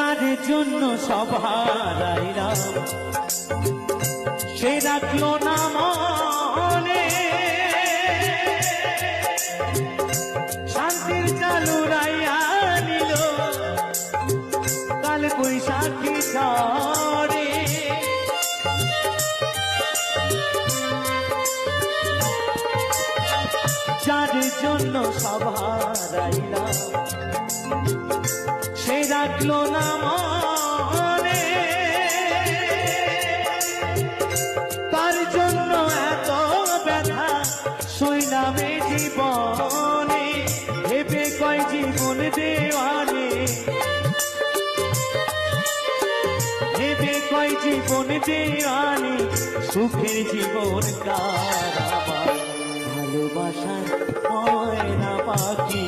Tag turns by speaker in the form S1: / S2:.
S1: যার জন্য সব হারাইলাম সে রাখলো না মনে, শান্তির চালু রাইয়া নিল কাল বৈশাখী ঝড়ে। যার জন্য সব হারাইলাম সে রাখলো না মনে, তার জন্য এত ব্যথা সইলামে জীবনে, ভেবে কয় জীবন দেওয়ানে, ভেবে কয় জীবন দেওয়ানে, সুখের জীবন কার ভালোবাসার ময়না পাখি।